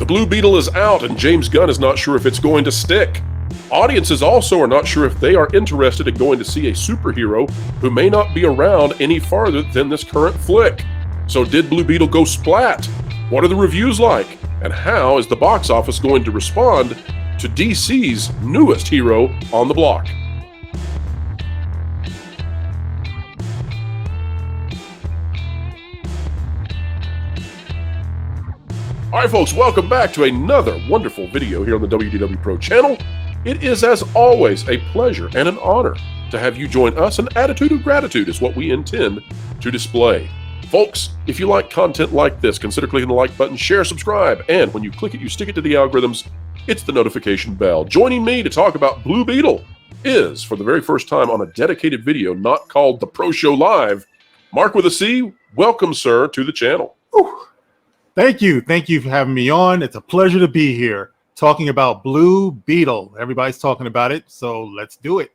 The Blue Beetle is out, and James Gunn is not sure if it's going to stick. Audiences also are not sure if they are interested in going to see a superhero who may not be around any farther than this current flick. So did Blue Beetle go splat? What are the reviews like? And how is the box office going to respond to DC's newest hero on the block? All right, folks, welcome back to another wonderful video here on the WDW Pro channel. It is, as always, a pleasure and an honor to have you join us. An attitude of gratitude is what we intend to display. Folks, if you like content like this, consider clicking the like button, share, subscribe, and when you click it, you stick it to the algorithms. It's the notification bell. Joining me to talk about Blue Beetle is, for the very first time on a dedicated video not called The Pro Show Live, Mark with a C. Welcome, sir, to the channel. Whew. Thank you. Thank you for having me on. It's a pleasure to be here talking about Blue Beetle. Everybody's talking about it, so let's do it.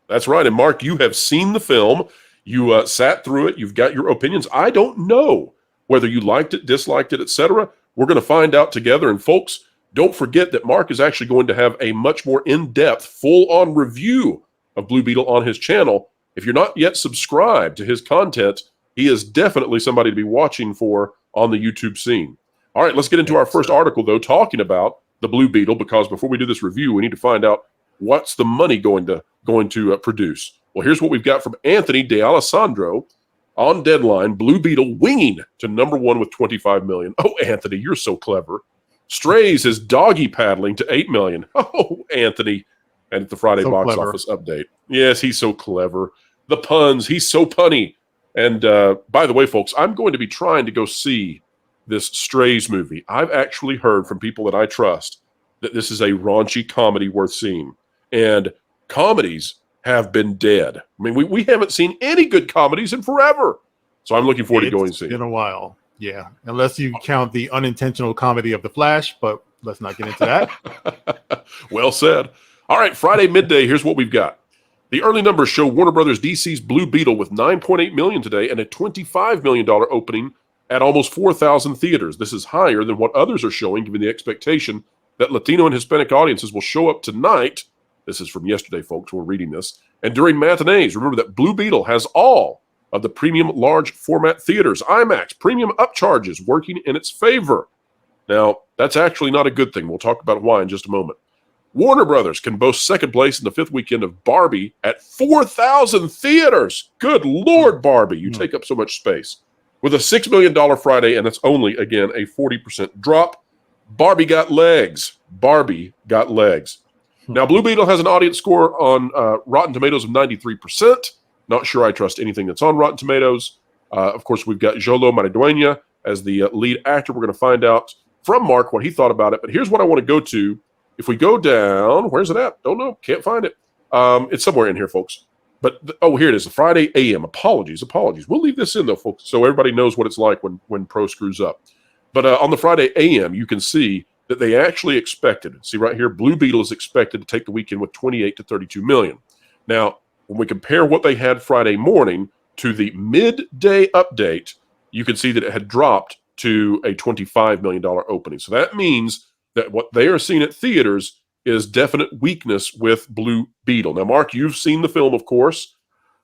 That's right. And Mark, you have seen the film. You sat through it. You've got your opinions. I don't know whether you liked it, disliked it, etc. We're going to find out together. And folks, don't forget that Mark is actually going to have a much more in-depth, full-on review of Blue Beetle on his channel. If you're not yet subscribed to his content, he is definitely somebody to be watching for on the YouTube scene. All right, let's get into our first article, though, talking about the Blue Beetle, because before we do this review, we need to find out what's the money going to produce. Well, here's what we've got from Anthony D'Alessandro on Deadline. Blue Beetle winging to #1 with $25 million. Oh, Anthony, you're so clever. Strays is doggy paddling to $8 million. Oh, Anthony. And at the Friday box office update. Yes, he's so clever. The puns, he's so punny. And by the way, folks, I'm going to be trying to go see this Strays movie. I've actually heard from people that I trust that this is a raunchy comedy worth seeing. And comedies have been dead. I mean, we haven't seen any good comedies in forever. So I'm looking forward to going and seeing it. It's been a while, yeah. Unless you count the unintentional comedy of The Flash, but let's not get into that. Well said. All right, Friday midday, here's what we've got. The early numbers show Warner Brothers DC's Blue Beetle with $9.8 million today and a $25 million opening at almost 4,000 theaters. This is higher than what others are showing, given the expectation that Latino and Hispanic audiences will show up tonight. This is from yesterday, folks. We're reading this. And during matinees, remember that Blue Beetle has all of the premium large format theaters, IMAX, premium upcharges working in its favor. Now, that's actually not a good thing. We'll talk about why in just a moment. Warner Brothers can boast second place in the fifth weekend of Barbie at 4,000 theaters. Good Lord, Barbie, you take up so much space. With a $6 million Friday, and that's only, again, a 40% drop. Barbie got legs. Barbie got legs. Now, Blue Beetle has an audience score on Rotten Tomatoes of 93%. Not sure I trust anything that's on Rotten Tomatoes. Of course, we've got Xolo Maridueña as the lead actor. We're going to find out from Mark what he thought about it. But here's what I want to go to. If we go down, where's it at? Don't know. Can't find it. It's somewhere in here, folks. But, here it is, Friday AM. Apologies. We'll leave this in, though, folks, so everybody knows what it's like when Pro screws up. But on the Friday AM, you can see that they actually expected, see right here, Blue Beetle is expected to take the weekend with 28 to 32 million. Now, when we compare what they had Friday morning to the midday update, you can see that it had dropped to a $25 million opening. So that means that what they are seeing at theaters is definite weakness with Blue Beetle. Now, Mark, you've seen the film, of course.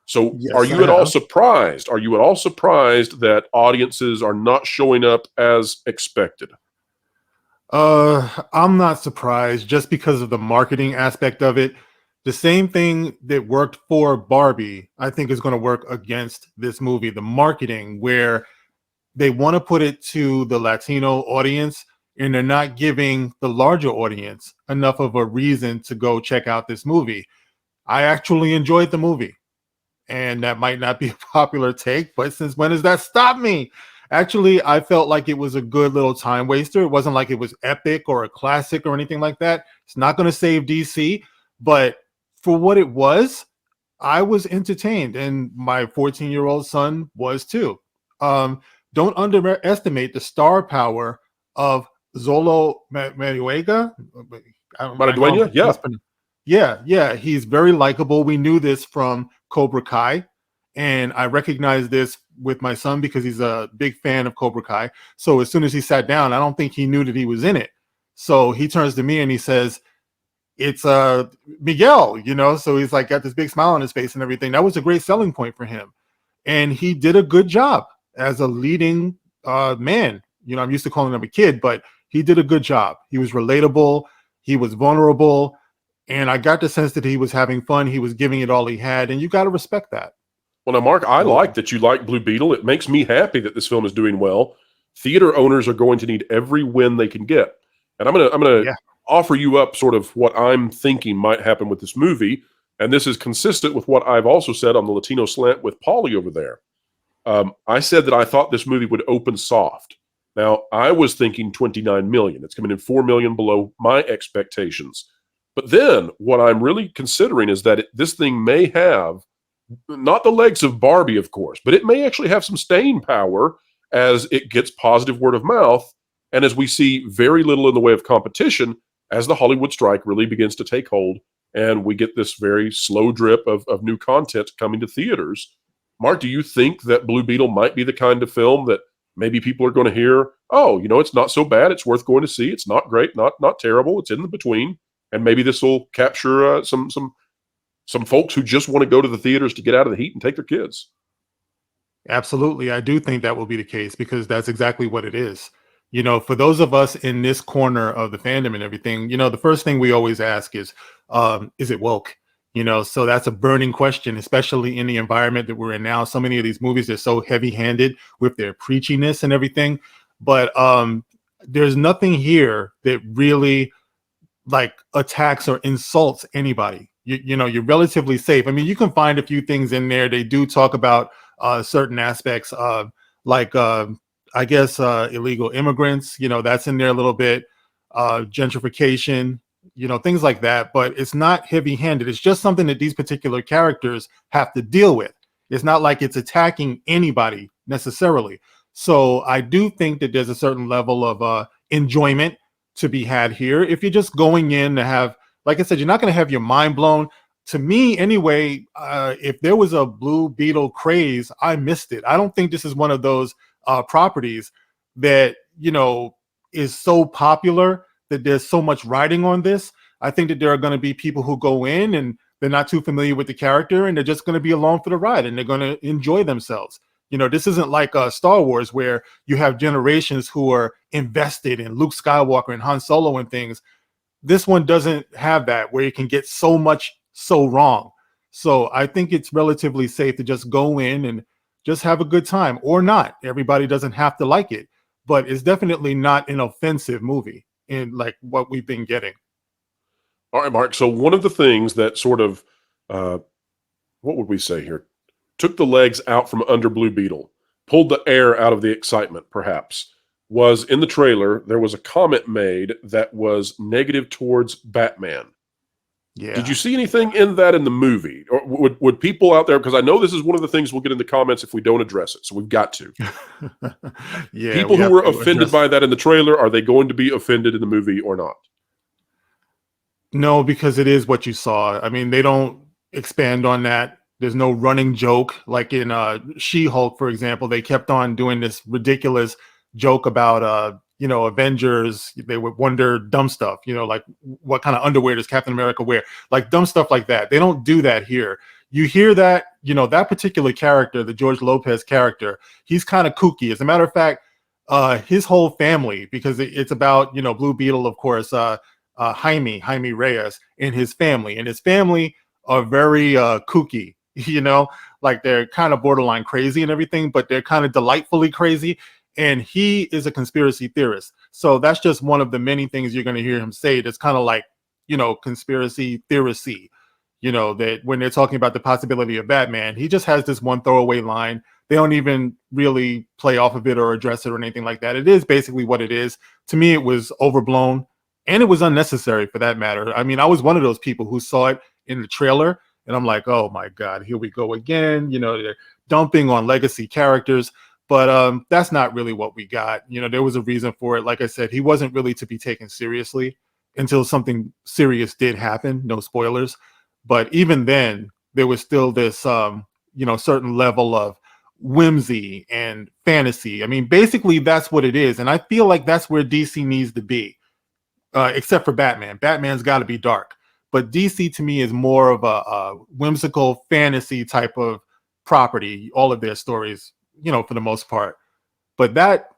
So yes, are you at all surprised? Are you at all surprised that audiences are not showing up as expected? I'm not surprised just because of the marketing aspect of it. The same thing that worked for Barbie, I think is going to work against this movie. The marketing, where they want to put it to the Latino audience, and they're not giving the larger audience enough of a reason to go check out this movie. I actually enjoyed the movie, and that might not be a popular take, but since when does that stop me? Actually, I felt like it was a good little time waster. It wasn't like it was epic or a classic or anything like that. It's not going to save DC, but for what it was, I was entertained, and my 14-year-old son was too. Don't underestimate the star power of Xolo Maridueña. Yeah, he's very likable. We knew this from Cobra Kai, and I recognize this with my son because he's a big fan of Cobra Kai. So as soon as he sat down, I don't think he knew that he was in it. So he turns to me and he says, it's Miguel, so he's like got this big smile on his face and everything. That was a great selling point for him. And he did a good job as a leading man. I'm used to calling him a kid, but he did a good job. He was relatable, he was vulnerable, and I got the sense that he was having fun. He was giving it all he had, and you got to respect that. Well, now, Mark, I like that you like Blue Beetle. It makes me happy that this film is doing well. Theater owners are going to need every win they can get. And I'm gonna offer you up sort of what I'm thinking might happen with this movie. And this is consistent with what I've also said on the Latino Slant with Paulie over there. I said that I thought this movie would open soft. Now, I was thinking 29 million. It's coming in 4 million below my expectations. But then what I'm really considering is that this thing may have not the legs of Barbie, of course, but it may actually have some staying power as it gets positive word of mouth and as we see very little in the way of competition as the Hollywood strike really begins to take hold and we get this very slow drip of new content coming to theaters. Mark, do you think that Blue Beetle might be the kind of film that maybe people are going to hear, oh, it's not so bad, it's worth going to see, it's not great, not terrible, it's in the between, and maybe this will capture some folks who just want to go to the theaters to get out of the heat and take their kids? Absolutely. I do think that will be the case because that's exactly what it is. For those of us in this corner of the fandom and everything, the first thing we always ask is it woke? So that's a burning question, especially in the environment that we're in now. So many of these movies are so heavy handed with their preachiness and everything. But there's nothing here that really like attacks or insults anybody. You're relatively safe. I mean, you can find a few things in there. They do talk about certain aspects of I guess illegal immigrants, that's in there a little bit, gentrification, things like that, but it's not heavy handed. It's just something that these particular characters have to deal with. It's not like it's attacking anybody necessarily. So I do think that there's a certain level of enjoyment to be had here. If you're just going in to have, like I said, you're not going to have your mind blown. To me, anyway, if there was a Blue Beetle craze, I missed it. I don't think this is one of those properties that, is so popular that there's so much riding on this. I think that there are going to be people who go in and they're not too familiar with the character and they're just going to be along for the ride and they're going to enjoy themselves. This isn't like Star Wars where you have generations who are invested in Luke Skywalker and Han Solo and things. This one doesn't have that, where you can get so much so wrong. So I think it's relatively safe to just go in and just have a good time, or not. Everybody doesn't have to like it, but it's definitely not an offensive movie in like what we've been getting. All right, Mark. So one of the things that sort of, what would we say here, took the legs out from under Blue Beetle, pulled the air out of the excitement, perhaps, was in the trailer, there was a comment made that was negative towards Batman. Yeah. Did you see anything in that in the movie? Or would people out there, because I know this is one of the things we'll get in the comments if we don't address it, so we've got to. Yeah. People who were offended by that in the trailer, are they going to be offended in the movie or not? No, because it is what you saw. I mean, they don't expand on that. There's no running joke. Like in She-Hulk, for example, they kept on doing this ridiculous joke about Avengers. They would wonder dumb stuff, like what kind of underwear does Captain America wear, like dumb stuff like that. They don't do that here. You hear that, that particular character, the George Lopez character, he's kind of kooky. As a matter of fact, his whole family, because it's about Blue Beetle, of course, Jaime Reyes and his family are very kooky, like they're kind of borderline crazy and everything, but they're kind of delightfully crazy. And he is a conspiracy theorist. So that's just one of the many things you're going to hear him say. That's kind of like, conspiracy theorisy, that when they're talking about the possibility of Batman, he just has this one throwaway line. They don't even really play off of it or address it or anything like that. It is basically what it is. To me, it was overblown and it was unnecessary for that matter. I mean, I was one of those people who saw it in the trailer and I'm like, oh my God, here we go again. They're dumping on legacy characters. But that's not really what we got. There was a reason for it. Like I said, he wasn't really to be taken seriously until something serious did happen. No spoilers. But even then, there was still this, certain level of whimsy and fantasy. I mean, basically, that's what it is. And I feel like that's where DC needs to be. except for Batman. Batman's got to be dark. But DC to me is more of a whimsical fantasy type of property. All of their stories, for the most part. But that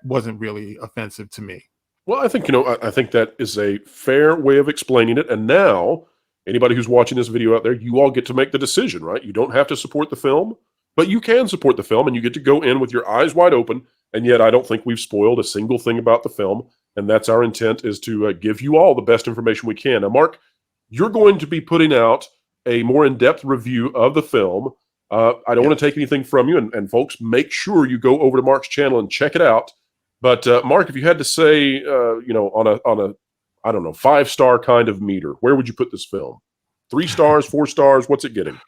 wasn't really offensive to me. Well, I think, I think that is a fair way of explaining it. And now, anybody who's watching this video out there, you all get to make the decision, right? You don't have to support the film, but you can support the film, and you get to go in with your eyes wide open. And yet, I don't think we've spoiled a single thing about the film. And that's our intent, is to give you all the best information we can. Now, Mark, you're going to be putting out a more in-depth review of the film. I don't want to take anything from you, and folks, make sure you go over to Mark's channel and check it out. But Mark, if you had to say, on a I don't know, 5-star kind of meter, where would you put this film? 3 stars, 4 stars? What's it getting?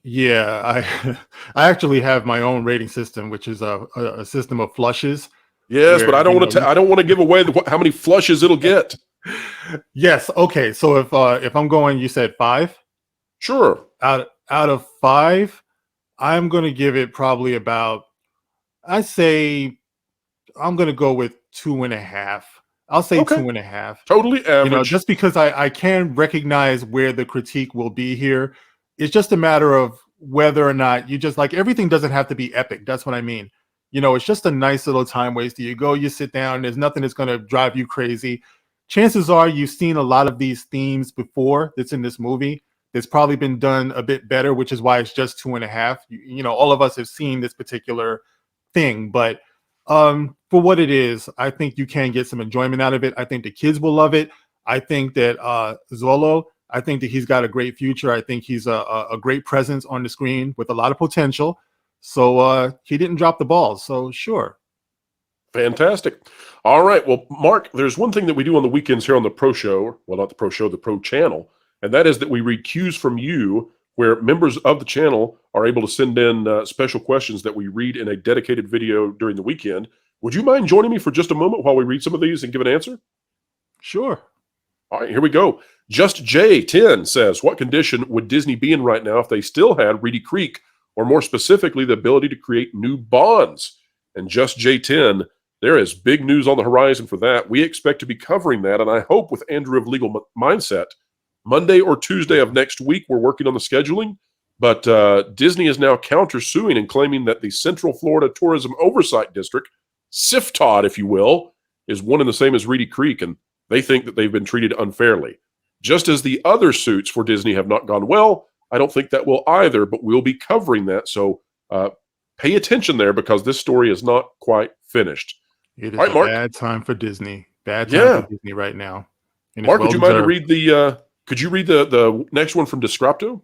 Yeah, I actually have my own rating system, which is a system of flushes. Yes, but I don't want to. I don't want to give away how many flushes it'll get. Yes. Okay. So if I'm going, you said 5. Sure. Out of 5, I'm going to give it probably about. I say I'm going to go with 2.5. I'll say Okay. 2.5. Totally average. Just because I can recognize where the critique will be here. It's just a matter of whether or not you just like everything doesn't have to be epic. That's what I mean. It's just a nice little time waster. You go, you sit down. There's nothing that's going to drive you crazy. Chances are you've seen a lot of these themes before that's in this movie. It's probably been done a bit better, which is why it's just 2.5. All of us have seen this particular thing, but for what it is, I think you can get some enjoyment out of it. I think the kids will love it. I think that Xolo, I think that he's got a great future. I think he's a great presence on the screen with a lot of potential. So he didn't drop the ball. So sure. Fantastic. All right. Well, Mark, there's one thing that we do on the weekends here on the Pro Show. Well, not the Pro Show, the Pro Channel. And that is that we read cues from you where members of the channel are able to send in special questions that we read in a dedicated video during the weekend. Would you mind joining me for just a moment while we read some of these and give an answer? Sure. All right, here we go. Just J10 says, what condition would Disney be in right now if they still had Reedy Creek, or more specifically, the ability to create new bonds? And Just J10, there is big news on the horizon for that. We expect to be covering that, and I hope with Andrew of Legal Mindset, Monday or Tuesday of next week. We're working on the scheduling, but Disney is now countersuing and claiming that the Central Florida Tourism Oversight District, CFTOD, if you will, is one and the same as Reedy Creek, and they think that they've been treated unfairly. Just as the other suits for Disney have not gone well, I don't think that will either, but we'll be covering that, so pay attention there because this story is not quite finished. It is a bad time for Disney. Bad time for Disney right now. And Mark, would you mind to read the... could you read the next one from Descripto?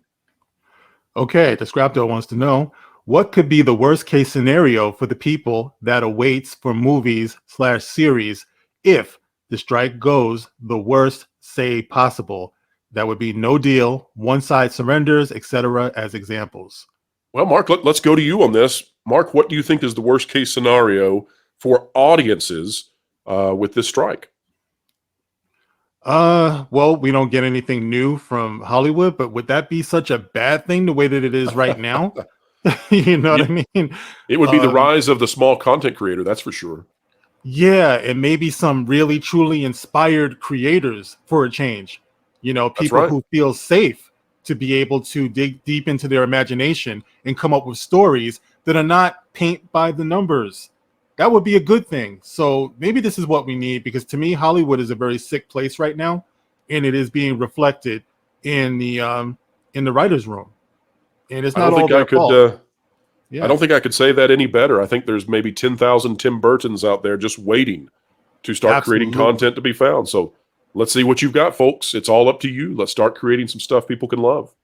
Okay, Descripto wants to know, what could be the worst case scenario for the people that awaits for movies/series if the strike goes the worst say possible? That would be no deal, one side surrenders, etc. as examples. Well, Mark, let's go to you on this. Mark, what do you think is the worst case scenario for audiences with this strike? Well, we don't get anything new from Hollywood, but would that be such a bad thing the way that it is right now? You know what I mean? It would be the rise of the small content creator, that's for sure. Yeah, and maybe some really truly inspired creators for a change. People who feel safe to be able to dig deep into their imagination and come up with stories that are not paint by the numbers. That would be a good thing. So maybe this is what we need, because to me, Hollywood is a very sick place right now, and it is being reflected in the writer's room. And it's not all their fault. I don't think I could say that any better. I think there's maybe 10,000 Tim Burtons out there just waiting to start creating content to be found. So let's see what you've got, folks. It's all up to you. Let's start creating some stuff people can love.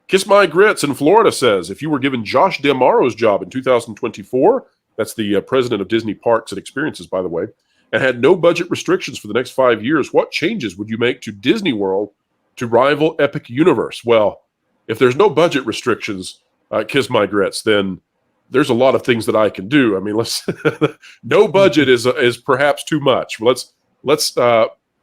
Kiss My Grits in Florida says, if you were given Josh D'Amaro's job in 2024, that's the president of Disney Parks and Experiences, by the way, and had no budget restrictions for the next 5 years, what changes would you make to Disney World to rival Epic Universe? Well, if there's no budget restrictions, Kiss My Grits, then there's a lot of things that I can do. I mean, no budget is perhaps too much. Let's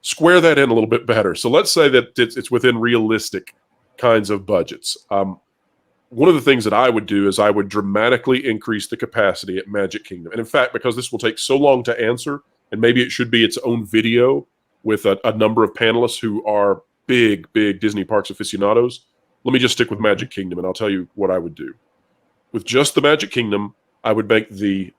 square that in a little bit better. So let's say that it's within realistic kinds of budgets. One of the things that I would do is I would dramatically increase the capacity at Magic Kingdom. And in fact, because this will take so long to answer and maybe it should be its own video with a number of panelists who are big Disney parks aficionados. Let me just stick with Magic Kingdom, and I'll tell you what I would do. With just the Magic Kingdom, I would make the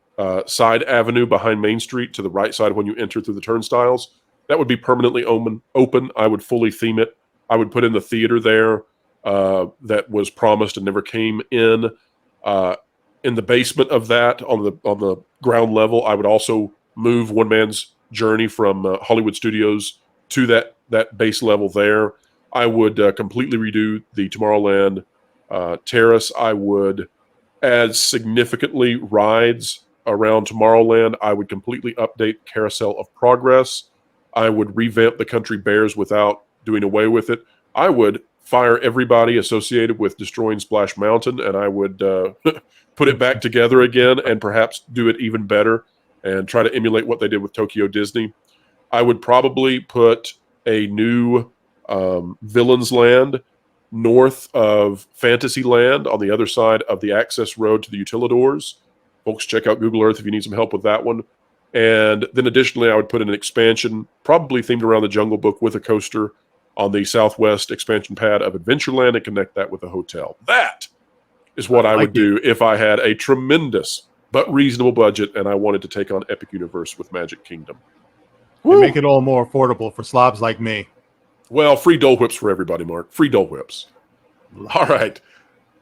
side avenue behind Main Street to the right side when you enter through the turnstiles. That would be permanently open. I would fully theme it. I would put in the theater there that was promised and never came in. In the basement of that, on the ground level, I would also move One Man's Journey from Hollywood Studios to that base level there. I would completely redo the Tomorrowland terrace. I would add significantly rides around Tomorrowland. I would completely update Carousel of Progress. I would revamp the Country Bears without doing away with it. I would fire everybody associated with destroying Splash Mountain, and I would put it back together again and perhaps do it even better and try to emulate what they did with Tokyo Disney. I would probably put a new Villains Land north of Fantasyland on the other side of the access road to the Utilidors. Folks, check out Google Earth if you need some help with that one. And then additionally, I would put in an expansion, probably themed around the Jungle Book with a coaster on the southwest expansion pad of Adventureland and connect that with a hotel. That is what I would do if I had a tremendous but reasonable budget and I wanted to take on Epic Universe with Magic Kingdom. And make it all more affordable for slobs like me. Well, free Dole Whips for everybody, Mark. Free Dole Whips. All right.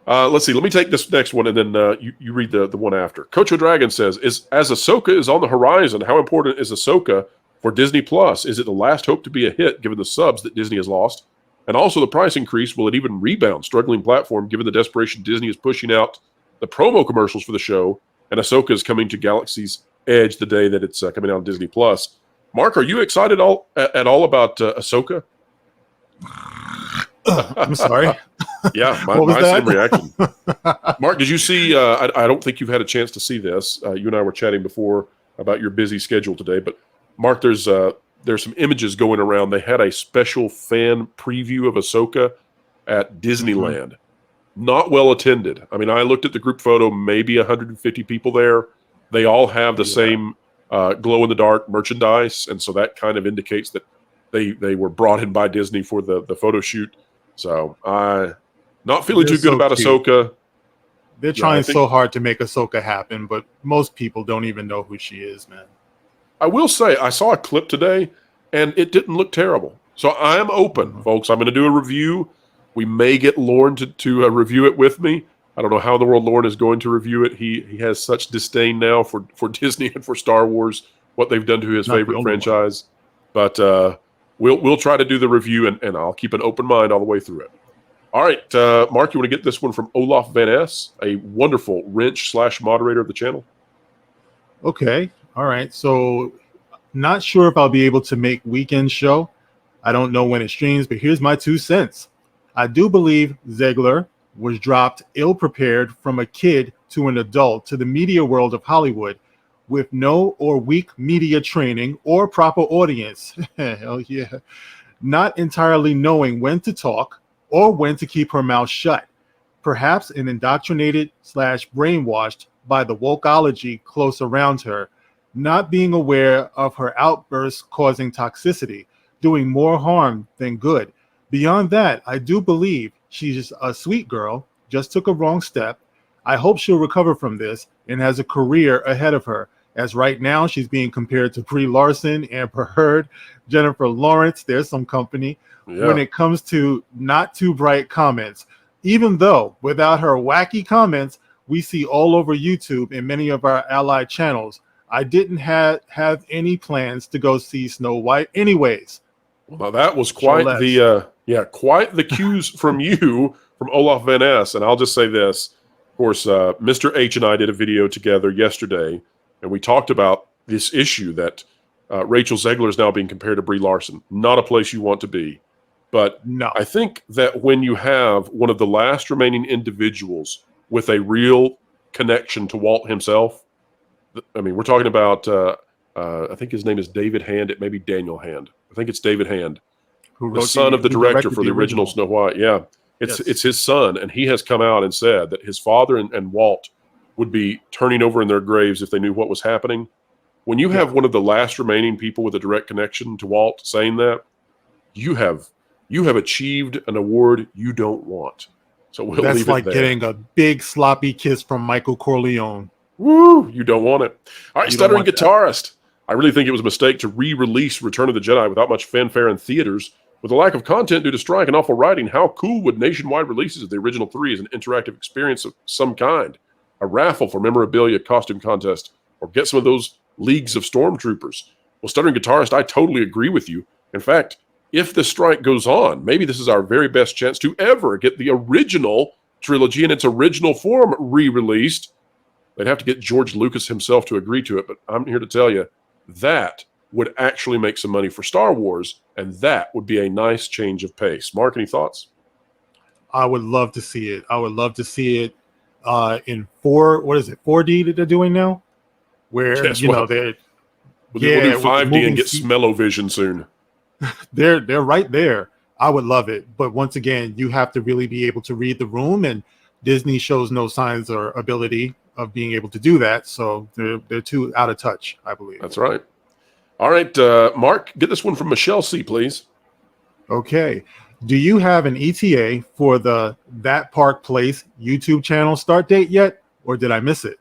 Let's see. Let me take this next one, and then you read the one after. Coach O'Dragon says, as Ahsoka is on the horizon, how important is Ahsoka for Disney Plus? Is it the last hope to be a hit, given the subs that Disney has lost? And also the price increase, will it even rebound struggling platform, given the desperation Disney is pushing out the promo commercials for the show, and Ahsoka is coming to Galaxy's Edge the day that it's coming out on Disney Plus? Mark, are you excited at all about Ahsoka? I'm sorry. Yeah, my same reaction. Mark, did you see? I don't think you've had a chance to see this. You and I were chatting before about your busy schedule today, but Mark, there's some images going around. They had a special fan preview of Ahsoka at Disneyland. Not well attended. I mean, I looked at the group photo, maybe 150 people there. They all have the same glow in the dark merchandise, and so that kind of indicates that they were brought in by Disney for the photo shoot. So not feeling too good about cute. Ahsoka. They're trying so hard to make Ahsoka happen, but most people don't even know who she is, man. I will say, I saw a clip today, and it didn't look terrible. So I am open, folks. I'm going to do a review. We may get Lauren to review it with me. I don't know how in the world Lauren is going to review it. He has such disdain now for Disney and for Star Wars, what they've done to his favorite franchise. But we'll try to do the review, and I'll keep an open mind all the way through it. All right, Mark, you want to get this one from Olaf Van Ness, a wonderful wrench/moderator of the channel? Okay. All right. So not sure if I'll be able to make weekend show. I don't know when it streams, but here's my 2 cents. I do believe Zegler was dropped ill-prepared from a kid to an adult to the media world of Hollywood with no or weak media training or proper audience. Hell yeah. Not entirely knowing when to talk or when to keep her mouth shut. Perhaps an indoctrinated/brainwashed by the wokeology close around her, not being aware of her outbursts causing toxicity, doing more harm than good. Beyond that, I do believe she's a sweet girl, just took a wrong step. I hope she'll recover from this and has a career ahead of her, as right now she's being compared to Brie Larson, Amber Heard, Jennifer Lawrence. There's some company when it comes to not too bright comments, even though without her wacky comments, we see all over YouTube and many of our allied channels. I didn't have any plans to go see Snow White anyways. Well, that was quite the cues from you, from Olaf Van Ness. And I'll just say this. Of course, Mr. H and I did a video together yesterday, and we talked about this issue that Rachel Zegler is now being compared to Brie Larson. Not a place you want to be. But no. I think that when you have one of the last remaining individuals with a real connection to Walt himself, I mean, we're talking about, I think his name is David Hand. It may be Daniel Hand. I think it's David Hand, the son of the director for the original Snow White. Yeah, it's his son, and he has come out and said that his father and Walt would be turning over in their graves if they knew what was happening. When you have one of the last remaining people with a direct connection to Walt saying that, you have achieved an award you don't want. So we'll That's leave it like there. getting a big sloppy kiss from Michael Corleone. Woo! You don't want it. All right, You don't stuttering want that. guitarist. I really think it was a mistake to re-release Return of the Jedi without much fanfare in theaters. With a lack of content due to strike and awful writing, how cool would nationwide releases of the original 3 as an interactive experience of some kind? A raffle for memorabilia, costume contest, or get some of those leagues of stormtroopers? Well, stuttering guitarist, I totally agree with you. In fact, if the strike goes on, maybe this is our very best chance to ever get the original trilogy in its original form re-released. They'd have to get George Lucas himself to agree to it, but I'm here to tell you that would actually make some money for Star Wars, and that would be a nice change of pace. Mark, any thoughts? I would love to see it. I would love to see it in 4D that they're doing now, where Yes, they're we'll do with the 5D moving and get seat- smell-o-vision soon. they're right there. I would love it, but once again, you have to really be able to read the room, and Disney shows no signs or ability of being able to do that, so they're too out of touch, I believe. That's right. All right, Mark, get this one from Michelle C., please. Okay. Do you have an ETA for the That Park Place YouTube channel start date yet, or did I miss it?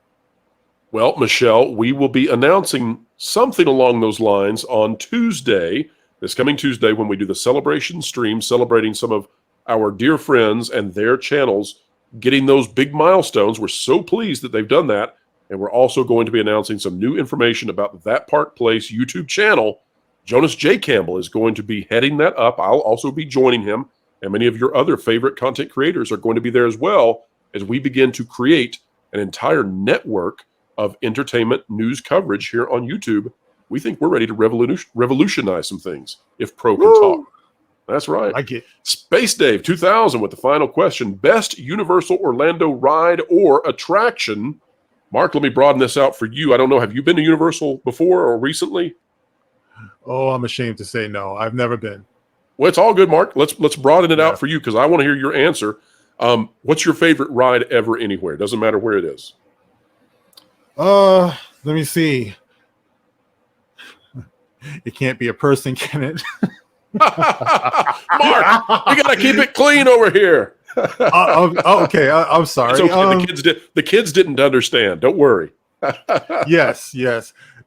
Well, Michelle, we will be announcing something along those lines on Tuesday, this coming Tuesday, when we do the celebration stream celebrating some of our dear friends and their channels getting those big milestones. We're so pleased that they've done that. And we're also going to be announcing some new information about That Park Place YouTube channel. Jonas J. Campbell is going to be heading that up. I'll also be joining him. And many of your other favorite content creators are going to be there as well as we begin to create an entire network of entertainment news coverage here on YouTube. We think we're ready to revolutionize some things if Pro can talk. That's right. I get Space Dave 2000 with the final question. Best Universal Orlando ride or attraction? Mark, let me broaden this out for you. I don't know. Have you been to Universal before or recently? Oh, I'm ashamed to say no. I've never been. Well, it's all good, Mark. Let's broaden it out for you because I want to hear your answer. What's your favorite ride ever anywhere? Doesn't matter where it is. Let me see. It can't be a person, can it? Mark, we got to keep it clean over here. Okay. I'm sorry. It's okay. The kids didn't understand. Don't worry. Yes.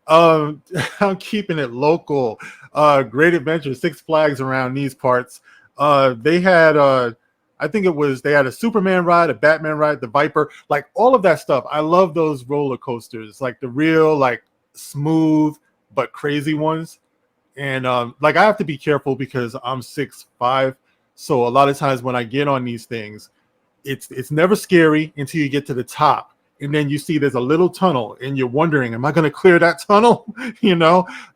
I'm keeping it local. Great Adventure, Six Flags around these parts. They had they had a Superman ride, a Batman ride, the Viper, like all of that stuff. I love those roller coasters, like the real, like smooth but crazy ones. And I have to be careful because I'm 6'5", so a lot of times when I get on these things, it's never scary until you get to the top. And then you see there's a little tunnel and you're wondering, am I going to clear that tunnel?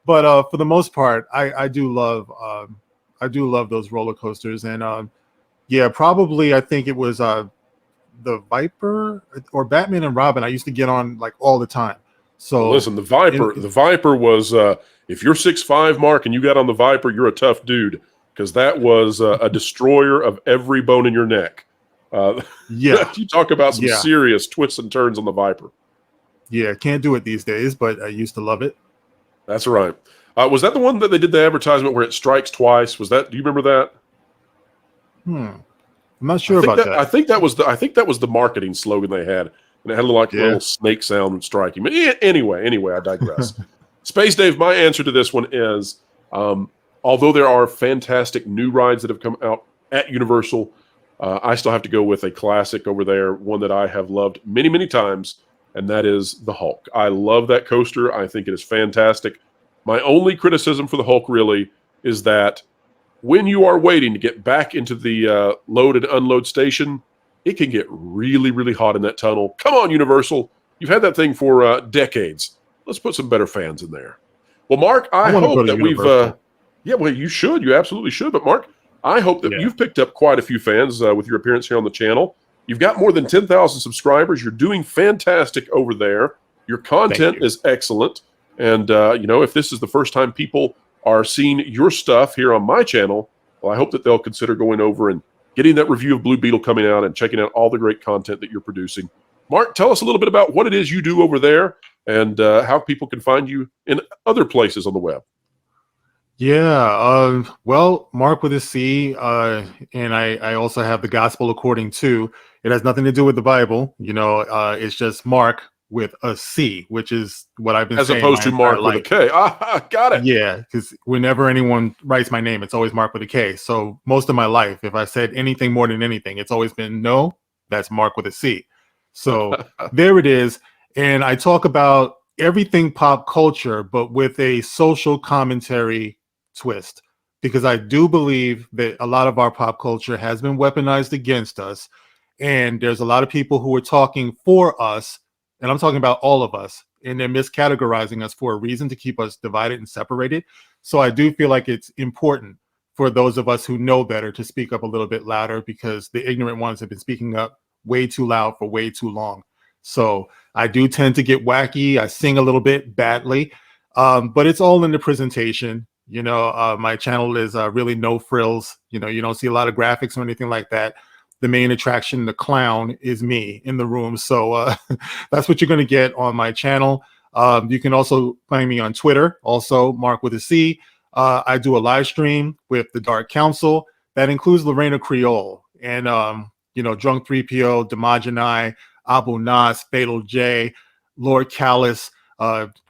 But for the most part, I do love those roller coasters. And probably I think it was the Viper or Batman and Robin. I used to get on like all the time. So well, listen, the Viper was if you're 6'5", Mark, and you got on the Viper, you're a tough dude because that was a destroyer of every bone in your neck. You talk about some serious twists and turns on the Viper. Yeah, can't do it these days, but I used to love it. That's right. Was that the one that they did the advertisement where it strikes twice? Do you remember that? I'm not sure about that. I think that was the marketing slogan they had, and it had a little snake sound striking. But anyway, I digress. Space Dave, my answer to this one is, although there are fantastic new rides that have come out at Universal, I still have to go with a classic over there, one that I have loved many, many times, and that is the Hulk. I love that coaster. I think it is fantastic. My only criticism for the Hulk really is that when you are waiting to get back into the load and unload station, it can get really, really hot in that tunnel. Come on, Universal. You've had that thing for decades. Let's put some better fans in there. Well, Mark, I hope that we've you should. You absolutely should. But, Mark, I hope that you've picked up quite a few fans with your appearance here on the channel. You've got more than 10,000 subscribers. You're doing fantastic over there. Your content is excellent. And, if this is the first time people are seeing your stuff here on my channel, well, I hope that they'll consider going over and getting that review of Blue Beetle coming out and checking out all the great content that you're producing. Mark, tell us a little bit about what it is you do over there and how people can find you in other places on the web. Yeah, well, Mark with a C, and I also have the Gospel According to. It has nothing to do with the Bible, it's just Mark with a C, which is what I've been As saying opposed my to entire Mark with a life. K. Ah, got it. Yeah, because whenever anyone writes my name, it's always Mark with a K. So most of my life, if I said anything more than anything, it's always been no, that's Mark with a C. So there it is. And I talk about everything pop culture, but with a social commentary twist, because I do believe that a lot of our pop culture has been weaponized against us. And there's a lot of people who are talking for us, and I'm talking about all of us, and they're miscategorizing us for a reason to keep us divided and separated. So I do feel like it's important for those of us who know better to speak up a little bit louder, because the ignorant ones have been speaking up way too loud for way too long. So I do tend to get wacky. I sing a little bit badly, but it's all in the presentation. My channel is really no frills. You don't see a lot of graphics or anything like that. The main attraction, the clown, is me in the room. So that's what you're going to get on my channel. You can also find me on Twitter, also Mark with a C. I do a live stream with the Dark Council that includes Lorena Creole and Drunk 3PO, Demogeni, Abu Nas, Fatal J, Lord Callus.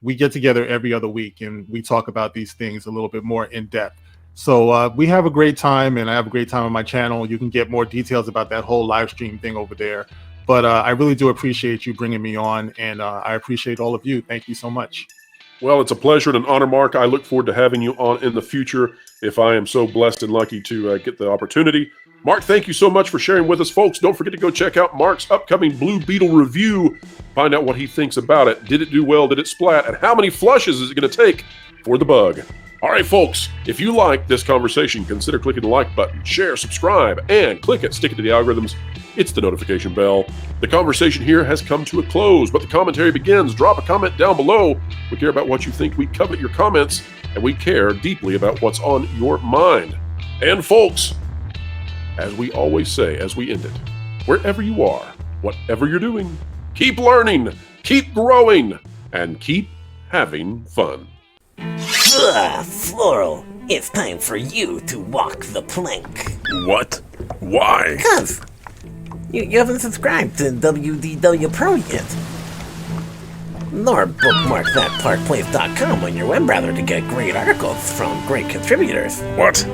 We get together every other week and we talk about these things a little bit more in depth. So we have a great time, and I have a great time on my channel. You can get more details about that whole live stream thing over there. But I really do appreciate you bringing me on, and I appreciate all of you. Thank you so much. Well, it's a pleasure and an honor, Mark. I look forward to having you on in the future if I am so blessed and lucky to get the opportunity. Mark, thank you so much for sharing with us, folks. Don't forget to go check out Mark's upcoming Blue Beetle review. Find out what he thinks about it. Did it do well? Did it splat? And how many flushes is it going to take for the bug? All right, folks, if you like this conversation, consider clicking the like button, share, subscribe, and click it. Stick it to the algorithms. It's the notification bell. The conversation here has come to a close, but the commentary begins. Drop a comment down below. We care about what you think. We covet your comments, and we care deeply about what's on your mind. And folks, as we always say as we end it, wherever you are, whatever you're doing, keep learning, keep growing, and keep having fun. Floral, it's time for you to walk the plank. What? Why? Because you haven't subscribed to WDW Pro yet. Nor bookmark thatparkplace.com on your web browser to get great articles from great contributors. What?